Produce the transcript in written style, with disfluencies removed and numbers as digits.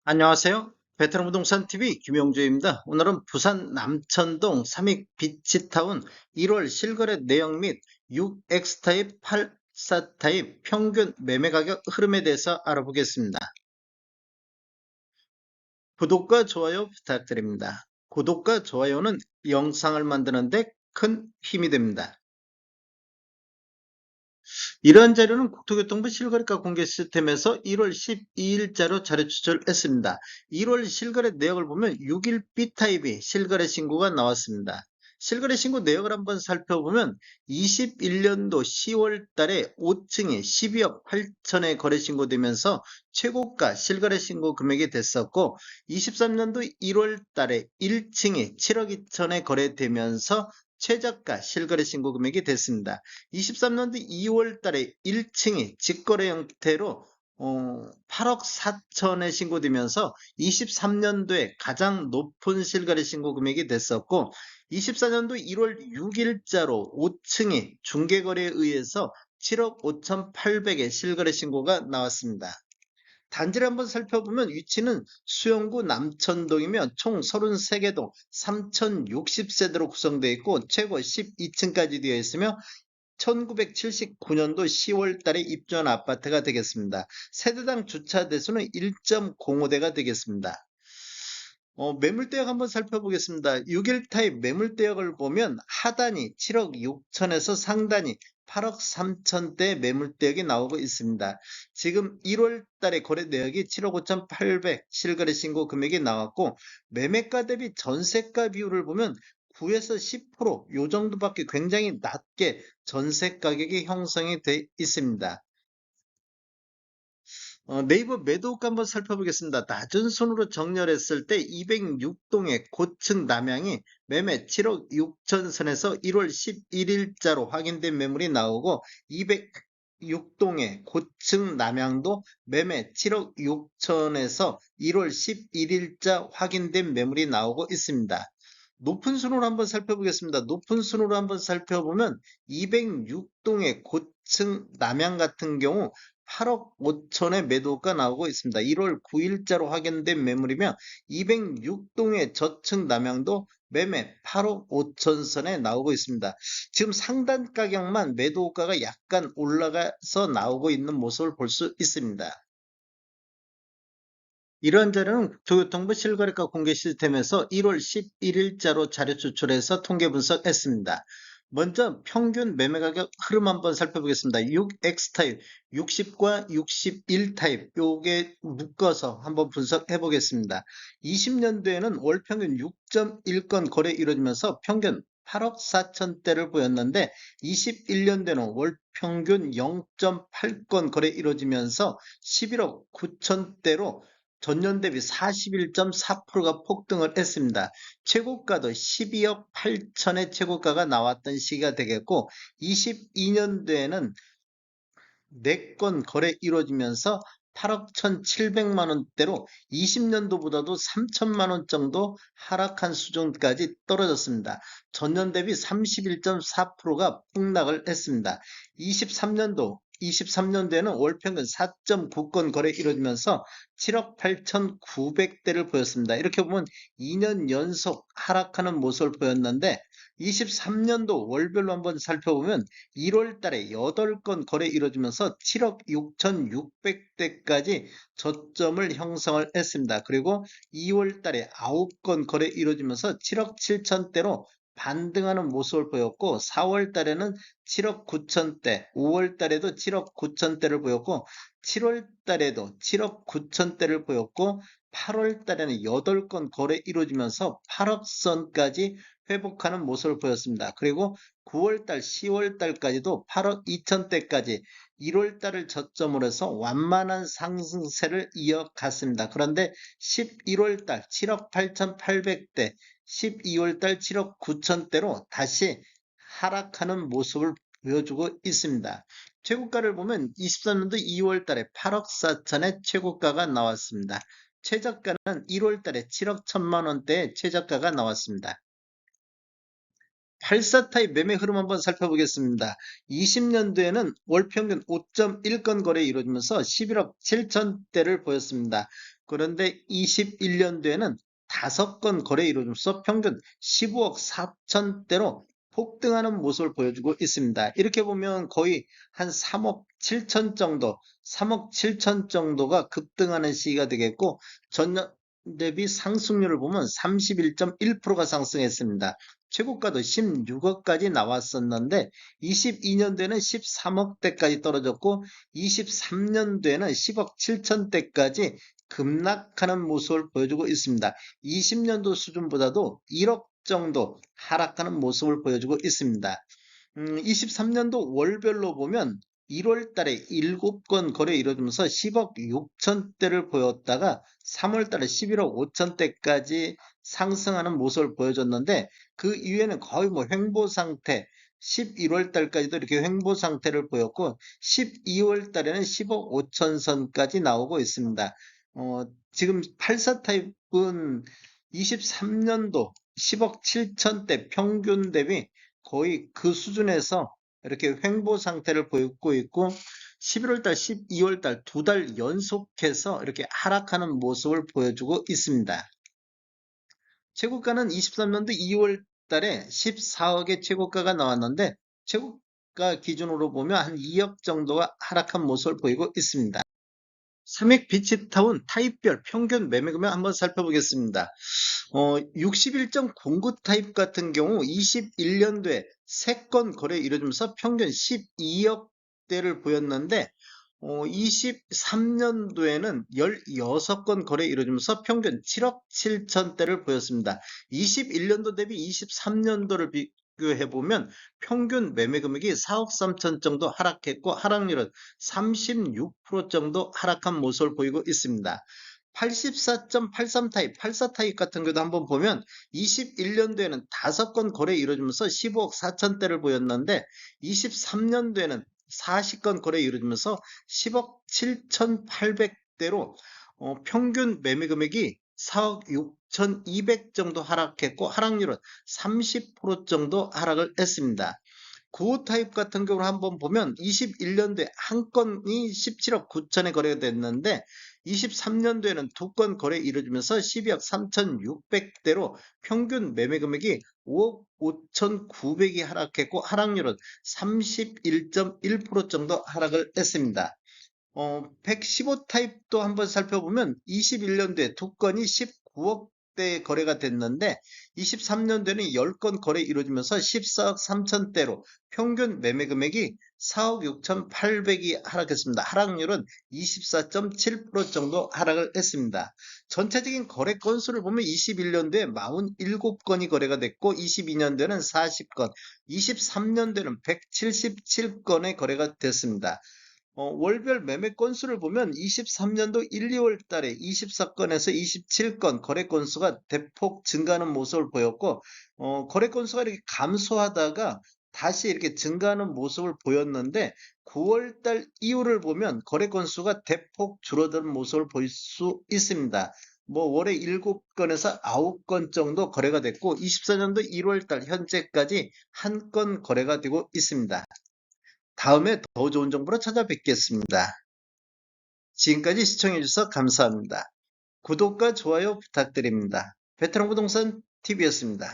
안녕하세요. 베트남 부동산 TV 김용주입니다. 오늘은 부산 남천동 삼익 비치타운 1월 실거래 내용 및 6X타입, 84타입 평균 매매 가격 흐름에 대해서 알아보겠습니다. 구독과 좋아요 부탁드립니다. 구독과 좋아요는 영상을 만드는데 큰 힘이 됩니다. 이러한 자료는 국토교통부 실거래가 공개 시스템에서 1월 12일자로 자료 추출했습니다. 1월 실거래 내역을 보면 6일 B타입이 실거래 신고가 나왔습니다. 실거래 신고 내역을 한번 살펴보면 21년도 10월 달에 5층이 12억 8천에 거래 신고되면서 최고가 실거래 신고 금액이 됐었고, 23년도 1월 달에 1층이 7억 2천에 거래되면서 최저가 실거래 신고 금액이 됐습니다. 23년도 2월 달에 1층이 직거래 형태로 8억 4천에 신고되면서 23년도에 가장 높은 실거래 신고 금액이 됐었고, 24년도 1월 6일자로 5층이 중개거래에 의해서 7억 5,800의 실거래 신고가 나왔습니다. 단지를 한번 살펴보면 위치는 수영구 남천동이며 총 33개 동 3,060세대로 구성되어 있고 최고 12층까지 되어 있으며 1979년도 10월 달에 입주한 아파트가 되겠습니다. 세대당 주차 대수는 1.05대가 되겠습니다. 매물대역 한번 살펴보겠습니다. 6일 타입 매물대역을 보면 하단이 7억 6천에서 상단이 8억 3천대 매물대역이 나오고 있습니다. 지금 1월 달에 거래 내역이 7억 5,800 실거래 신고 금액이 나왔고, 매매가 대비 전세가 비율을 보면 9에서 10%요 정도밖에 굉장히 낮게 전세 가격이 형성이 돼 있습니다. 네이버 매도가 한번 살펴보겠습니다. 낮은 순으로 정렬했을 때 206동의 고층 남양이 매매 7억 6천 선에서 1월 11일자로 확인된 매물이 나오고, 206동의 고층 남양도 매매 7억 6천에서 1월 11일자 확인된 매물이 나오고 있습니다. 높은 순으로 한번 살펴보겠습니다. 높은 순으로 한번 살펴보면 206동의 고층 남양 같은 경우 8억 5천의 매도가 나오고 있습니다. 1월 9일자로 확인된 매물이며, 206동의 저층 남양도 매매 8억 5천 선에 나오고 있습니다. 지금 상단 가격만 매도가가 약간 올라가서 나오고 있는 모습을 볼 수 있습니다. 이러한 자료는 국토교통부 실거래가 공개 시스템에서 1월 11일자로 자료 추출해서 통계 분석했습니다. 먼저 평균 매매 가격 흐름 한번 살펴보겠습니다. 6X타입, 60과 61타입 요게 묶어서 한번 분석해 보겠습니다. 20년도에는 월 평균 6.1건 거래 이루어지면서 평균 8억 4천대를 보였는데, 21년도에는 월 평균 0.8건 거래 이루어지면서 11억 9천대로 전년 대비 41.4%가 폭등을 했습니다. 최고가도 12억 8천의 최고가가 나왔던 시기가 되겠고, 22년도에는 4건 거래 이루어지면서 8억 1,700만 원대로 20년도보다도 3천만 원 정도 하락한 수준까지 떨어졌습니다. 전년 대비 31.4%가 폭락을 했습니다. 23년도에는 월 평균 4.9건 거래 이루어지면서 7억 8,900대를 보였습니다. 이렇게 보면 2년 연속 하락하는 모습을 보였는데, 23년도 월별로 한번 살펴보면 1월 달에 8건 거래 이루어지면서 7억 6,600대까지 저점을 형성을 했습니다. 그리고 2월 달에 9건 거래 이루어지면서 7억 7천대로 반등하는 모습을 보였고, 4월 달에는 7억 9천대, 5월 달에도 7억 9천대를 보였고, 7월 달에도 7억 9천대를 보였고, 8월 달에는 8건 거래 이루어지면서 8억 선까지 회복하는 모습을 보였습니다. 그리고 9월달, 10월달까지도 8억 2천대까지 1월달을 저점으로 해서 완만한 상승세를 이어갔습니다. 그런데 11월달 7억 8,800대, 12월달 7억 9천대로 다시 하락하는 모습을 보여주고 있습니다. 최고가를 보면 23년도 2월달에 8억 4천의 최고가가 나왔습니다. 최저가는 1월달에 7억 1천만 원대의 최저가가 나왔습니다. 84타입 매매 흐름 한번 살펴보겠습니다. 20년도에는 월 평균 5.1건 거래 이루어지면서 11억 7천대를 보였습니다. 그런데 21년도에는 5건 거래 이루어져서 평균 15억 4천대로 폭등하는 모습을 보여주고 있습니다. 이렇게 보면 거의 한 3억 7천 정도, 3억 7천 정도가 급등하는 시기가 되겠고, 전년 대비 상승률을 보면 31.1%가 상승했습니다. 최고가도 16억까지 나왔었는데 22년도에는 13억대까지 떨어졌고 23년도에는 10억 7천대까지 급락하는 모습을 보여주고 있습니다. 20년도 수준보다도 1억 정도 하락하는 모습을 보여주고 있습니다. 23년도 월별로 보면 1월 달에 7건 거래 이루어지면서 10억 6천대를 보였다가 3월 달에 11억 5천대까지 상승하는 모습을 보여줬는데 그 이후에는 거의 뭐 횡보 상태, 11월 달까지도 이렇게 횡보 상태를 보였고 12월 달에는 10억 5천 선까지 나오고 있습니다. 지금 84 타입은 23년도 10억 7천대 평균 대비 거의 그 수준에서 이렇게 횡보 상태를 보이고 있고 11월달, 12월달 2달 연속해서 이렇게 하락하는 모습을 보여주고 있습니다. 최고가는 23년도 2월 달에 14억의 최고가가 나왔는데 최고가 기준으로 보면 한 2억 정도가 하락한 모습을 보이고 있습니다. 삼익 비치타운 타입별 평균 매매 금액 한번 살펴보겠습니다. 61.09 타입 같은 경우 21년도에 3건 거래 이루어지면서 평균 12억대를 보였는데 23년도에는 16건 거래 이루어지면서 평균 7억 7천대를 보였습니다. 21년도 대비 23년도를 비교해보면 평균 매매 금액이 4억 3천 정도 하락했고 하락률은 36% 정도 하락한 모습을 보이고 있습니다. 84.83 타입, 84 타입 같은 경우도 한번 보면 21년도에는 5건 거래 이루어지면서 15억 4천대를 보였는데 23년도에는 40건 거래 이루어지면서 10억 7,800대로 평균 매매 금액이 4억 6,200 정도 하락했고 하락률은 30% 정도 하락을 했습니다. 9호 타입 같은 경우를 한번 보면 21년도에 한 건이 17억 9천에 거래가 됐는데 23년도에는 2건 거래 이루어지면서 12억 3,600대로 평균 매매 금액이 5억 5,900이 하락했고 하락률은 31.1% 정도 하락을 했습니다. 115 타입도 한번 살펴보면 21년도에 2건이 19억대 거래가 됐는데 23년도에는 10건 거래 이루어지면서 14억 3천대로 평균 매매 금액이 4억 6,800이 하락했습니다. 하락률은 24.7% 정도 하락을 했습니다. 전체적인 거래 건수를 보면 21년도에 47건이 거래가 됐고 22년도에는 40건, 23년도에는 177건의 거래가 됐습니다. 월별 매매 건수를 보면 23년도 1, 2월 달에 24건에서 27건 거래 건수가 대폭 증가하는 모습을 보였고, 거래 건수가 이렇게 감소하다가 다시 이렇게 증가하는 모습을 보였는데, 9월 달 이후를 보면 거래 건수가 대폭 줄어드는 모습을 볼 수 있습니다. 뭐 월에 7건에서 9건 정도 거래가 됐고 24년도 1월 달 현재까지 한 건 거래가 되고 있습니다. 다음에 더 좋은 정보로 찾아뵙겠습니다. 지금까지 시청해주셔서 감사합니다. 구독과 좋아요 부탁드립니다. 베테랑 부동산 TV였습니다.